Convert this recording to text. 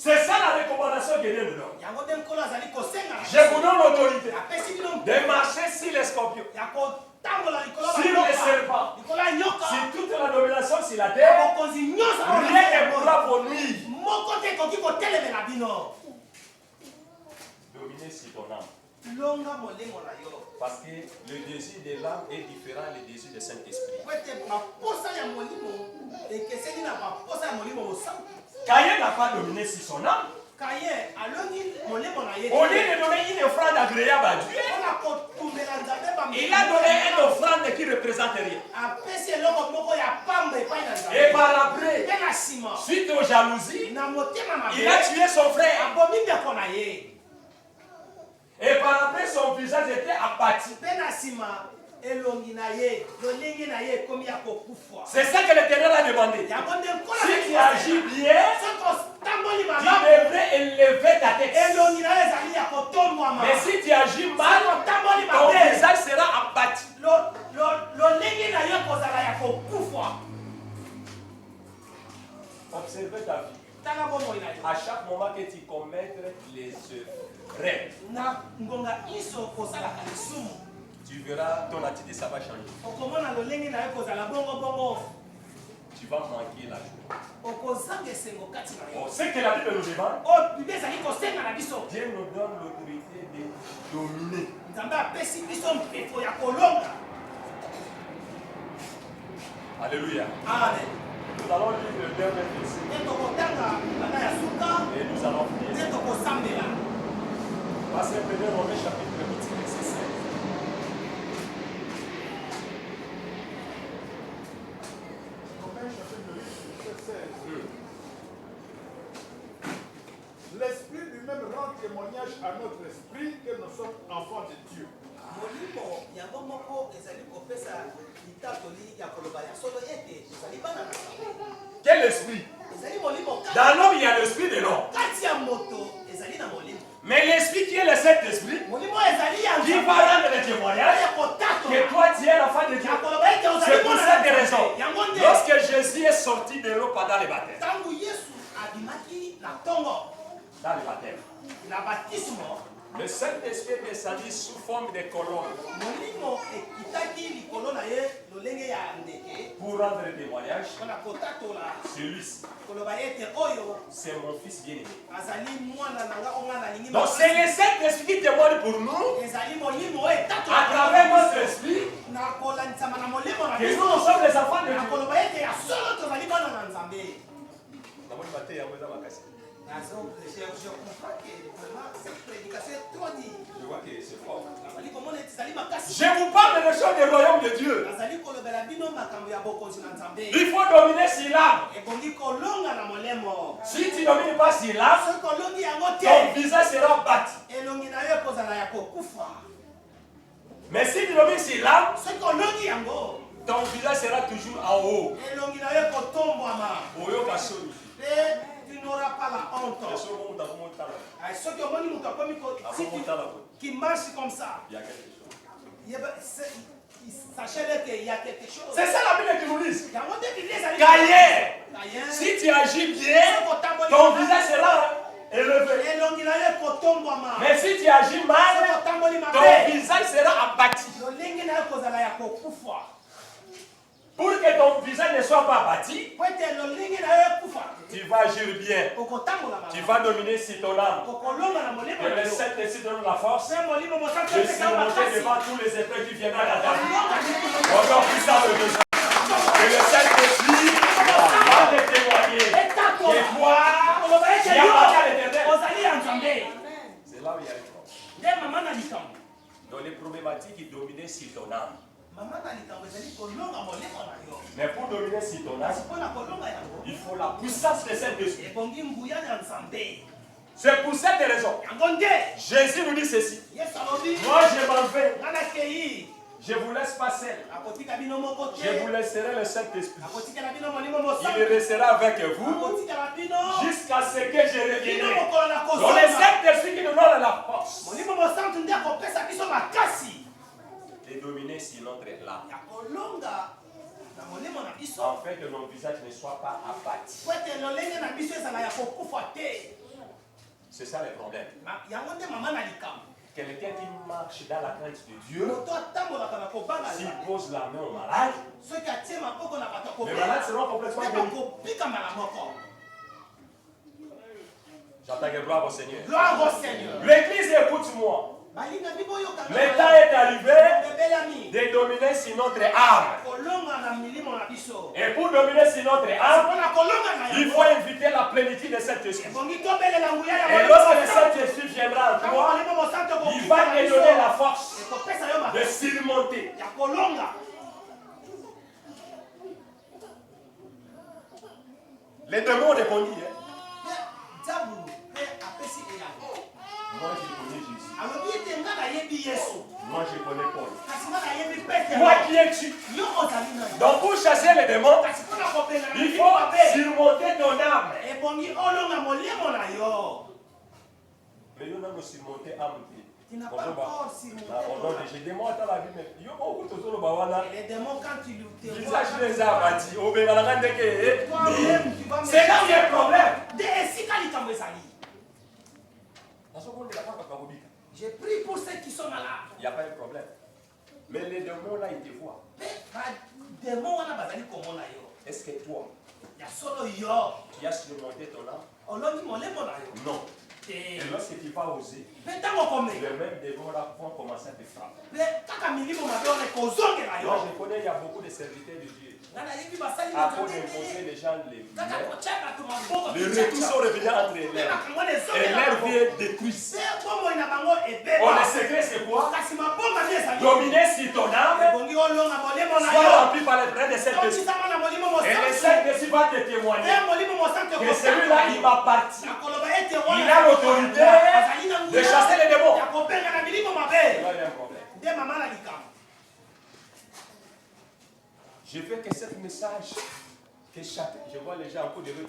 C'est ça la recommandation que Dieu nous donne. Je vous donne l'autorité de marcher sur les scorpions, sur les serpents, sur toute la domination sur la terre. Rien ne pourra vous nuire. Dominer sur ton âme. Parce que le désir de l'âme est différent du désir du Saint-Esprit. Caïn n'a pas dominé sur son âme. Au lieu de donner une offrande agréable à Dieu, il a donné une offrande qui ne représente rien. Et par après, suite aux jalousies, il a tué son frère. Et par après, son visage était abattu. C'est ça que l'Éternel a demandé. Si tu agis bien, tu devrais élever ta tête. Mais si tu agis mal, ton visage sera abattu. Observez ta vie. À chaque moment que tu commets les œuvres, tu verras ton attitude, ça va changer. Tu vas manquer la joie. C'est que la Bible nous demande. Dieu nous donne l'autorité de dominer. Alléluia. Amen. Nous allons lire le dernier verset. Et nous allons prier. Passez peut-être Romains chapitre 8, verset 16. Romains chapitre 8, verset 16. L'Esprit lui-même rend témoignage à notre esprit que nous sommes enfants de Dieu. Quel esprit? Dans l'homme, il y a l'esprit de l'homme. Mais l'esprit qui est le Saint-Esprit, qui va rendre le témoignage que toi tu es l'enfant de Dieu. C'est pour cette raison. Lorsque Jésus est sorti de l'eau pendant le baptême, dans le baptême, le Saint-Esprit est descendu sous forme de colonne pour rendre le témoignage. Celui-ci, c'est mon fils bien-aimé. Donc c'est le Saint-Esprit qui témoigne pour nous à travers notre esprit que nous sommes les enfants de Dieu. Je comprends que vraiment cette prédication est trop dite. Je vois que c'est fort. Je Je vous parle de choses du royaume de Dieu. Il faut dominer sur l'âme. Si tu ne domines pas sur l'âme, ton visage sera battu. Mais si tu domines sur l'âme, ton visage sera toujours en haut. Tu n'auras pas la honte. Ceux qui marchent comme ça, il y a quelque chose. Sachez qu'il y a quelque chose. C'est ça la Bible qui nous dit. Caïn, si tu agis bien, ton visage sera élevé. Mais si tu agis mal, ton visage sera abattu. Pour que ton visage ne soit pas abattu, tu vas agir bien. Tu vas dominer sur ton âme. Que le Saint-Esprit donne la force. Je suis monté devant tous les épreuves qui viennent à la table. Aujourd'hui, ça le besoin. Que le Saint-Esprit va te témoigner. Que toi, tu appartiens à l'Éternel. C'est là où il y a le problème. Dans les problématiques qui dominent sur ton âme. Mais pour dominer sur ton âme, il faut la puissance de Saint-Esprit. C'est pour cette raison. Jésus nous dit ceci. Moi je m'en vais. Je vous laisse pas seul. Je vous laisserai le Saint-Esprit. Il restera avec vous jusqu'à ce que je revienne. Donc le Saint-Esprit qui nous donne la force de dominer sur notre âme. Afin que nos visages ne soient pas abattus. C'est ça le problème. yango nde mama na likambo Quelqu'un qui marche dans la crainte de Dieu, moto atambolaka na kobanga s'il Nzambe pose la main au malade, soki atie maboko na bato les malades seront complètement guéris. akopikama na moko. J'entends que gloire au Seigneur. Gloire au Seigneur. L'église, écoute-moi. balinga biboyoka Le temps est arrivé bebelami de dominer sur notre âme. kolonga na milimo na biso Et pour dominer sur notre âme, mpona kolonga na il faut inviter la plénitude de cet esprit. ebongi tobelela nguya ya Et lorsque le Saint-Esprit viendra en toi, molimo mosantu il va te donner la force ekopesa yo de surmonter. ya kolonga. Les démons répondit. Diabolo mpe apesi eyano Moi, je connais Jésus. alobi ete nga nayebi yesu Moi, je connais Paul. kasi nga nayebi petero Toi qui es-tu? yo ozali nani Donc, pour chasser les démons, kasi mpona kobenga na il milimo faut mabe surmonter ton âme. ebongi olonga molimo na yo. Mais nous avons surmonté âme. Tu n'as pas encore surmonté ton âme. J'ai des mots dans la vie, mais il y a beaucoup de choses. Les démons, quand tu te vois, Visage les a bâtis. toi-même, tu vas me C'est là où il y a un problème. J'ai pris pour ceux qui sont malades. Il n'y a pas un problème. Mais les démons là, ils te voient. Les démons, on a besoin de comment là. Est-ce que toi, Il y a solo yo. tu as surmonté ton âme? On l'a dit, mon lait, mon aïe. Non. Et lorsque tu vas oser, Mais tant qu'on commet. les mêmes démons là vont commencer à te frapper. Mais quand on milimo m'a donné kozonge là yo. Moi, je connais, il y a beaucoup de serviteurs de Dieu. À cause d'imposer les gens les retours sont revenus entre les lèvres. Et leurs vies détruisent. Oh, le secret c'est quoi? Dominer sur ton âme, sois rempli par les frères de cet esprit. Et le Saint-Esprit va te témoigner que celui-là, il m'appartient. Il a l'autorité de chasser les démons. Là, il y a un problème. Je veux que ce message, que chacun, je vois les gens en cours de retirer.